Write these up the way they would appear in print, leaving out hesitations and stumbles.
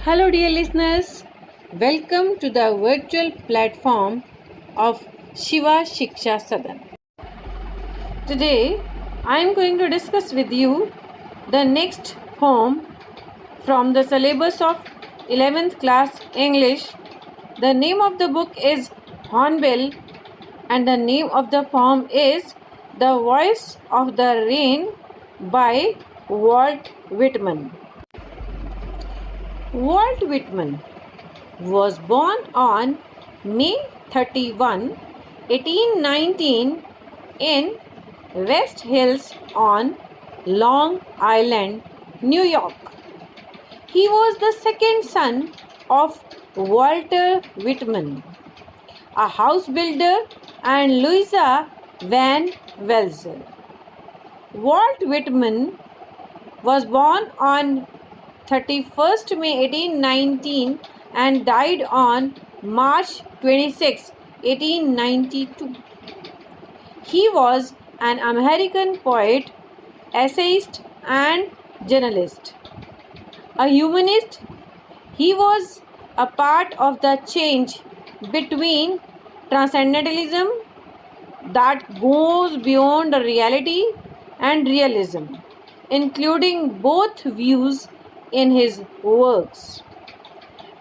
Hello, dear listeners. Welcome to the virtual platform of Shiva Shiksha Sadan. Today, I am going to discuss with you the next poem from the syllabus of 11th class English. The name of the book is Hornbill, and the name of the poem is The Voice of the Rain by Walt Whitman. Walt Whitman was born on May 31, 1819 in West Hills on Long Island, New York. He was the second son of Walter Whitman, a house builder, and Louisa Van Welser. Walt Whitman was born on 31st May 1819 and died on March 26, 1892. He was an American poet, essayist, and journalist. A humanist, he was a part of the change between transcendentalism that goes beyond reality and realism, including both views in his works.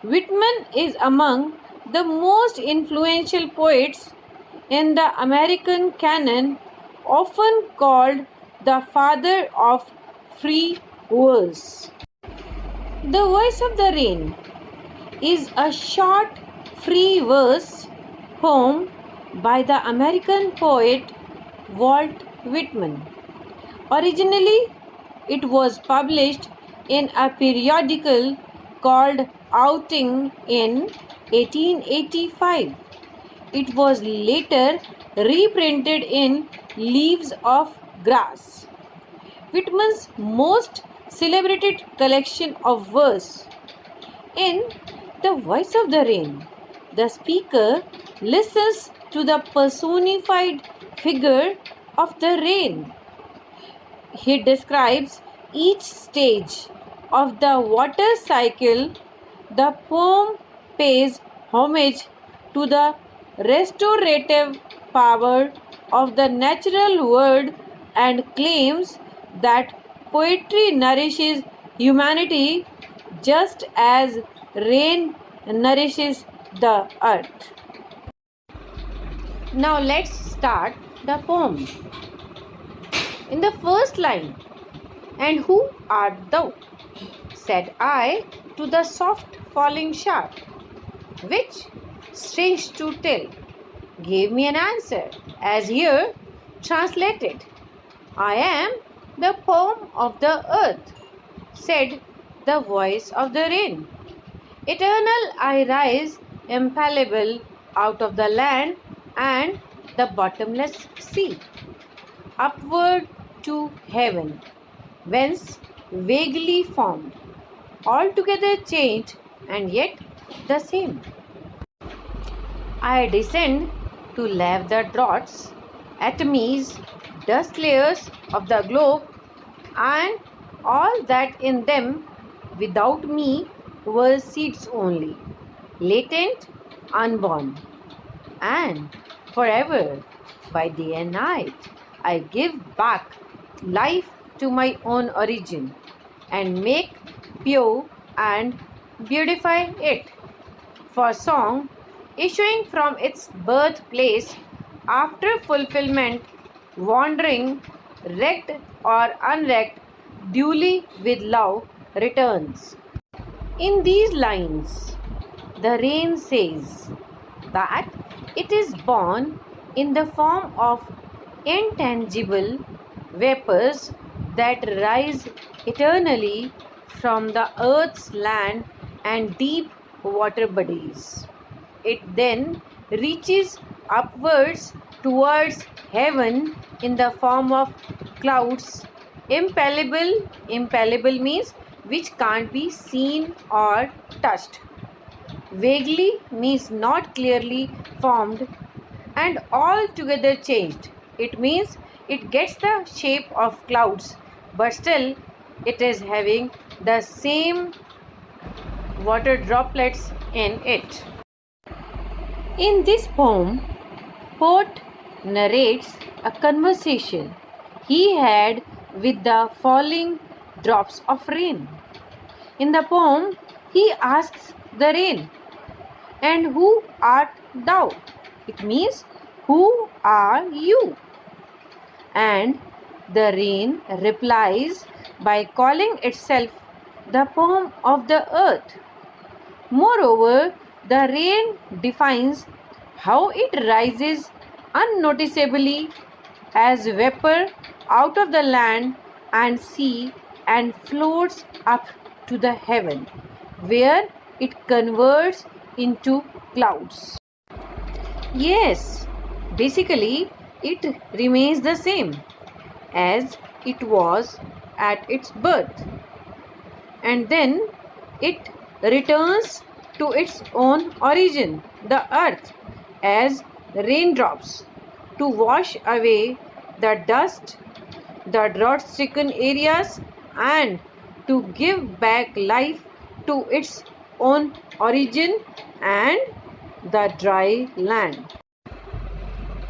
Whitman is among the most influential poets in the American canon, often called the father of free verse. The Voice of the Rain is a short free verse poem by the American poet Walt Whitman. Originally, it was published in a periodical called Outing in 1885. It was later reprinted in Leaves of Grass, Whitman's most celebrated collection of verse. In The Voice of the Rain, the speaker listens to the personified figure of the rain. He describes each stage of the water cycle. The poem pays homage to the restorative power of the natural world and claims that poetry nourishes humanity just as rain nourishes the earth. Now let's start the poem. In the first line, "And who art thou?" said I to the soft falling shower, which, strange to tell, gave me an answer, as here translated. "I am the poem of the earth," said the voice of the rain. "Eternal I rise, infallible, out of the land and the bottomless sea, upward to heaven, whence vaguely formed, altogether changed and yet the same. I descend to lave the draughts, atomies, dust layers of the globe, and all that in them without me were seeds only, latent, unborn, and forever, by day and night, I give back life to my own origin and make pure and beautify it. For song, issuing from its birthplace after fulfillment, wandering, wrecked or unwrecked, duly with love returns." In these lines, the rain says that it is born in the form of intangible vapors that rise eternally from the earth's land and deep water bodies. It then reaches upwards towards heaven in the form of clouds. Impalpable means which can't be seen or touched. Vaguely means not clearly formed, and altogether changed. It means it gets the shape of clouds, but still it is having the same water droplets in it. In this poem, poet narrates a conversation he had with the falling drops of rain. In the poem, he asks the rain, "And who art thou?" It means, "Who are you?" And the rain replies by calling itself the poem of the earth. Moreover, the rain defines how it rises unnoticeably as vapor out of the land and sea and floats up to the heaven, where it converts into clouds. Yes, basically, it remains the same as it was at its birth, and then it returns to its own origin, the earth, as raindrops to wash away the dust, the drought-stricken areas, and to give back life to its own origin and the dry land.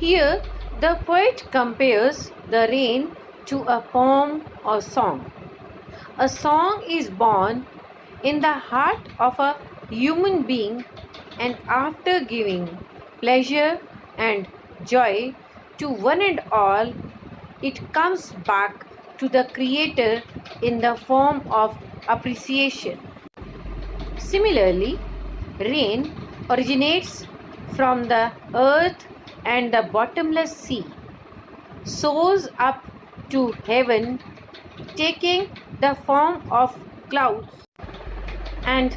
Here, the poet compares the rain to a poem or song. A song is born in the heart of a human being, and after giving pleasure and joy to one and all, it comes back to the Creator in the form of appreciation. Similarly, rain originates from the earth and the bottomless sea, soars up to heaven, taking the form of clouds, and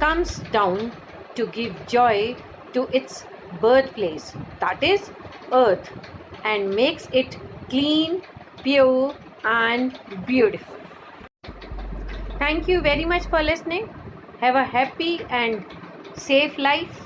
comes down to give joy to its birthplace, that is, earth, and makes it clean, pure, and beautiful. Thank you very much for listening. Have a happy and safe life.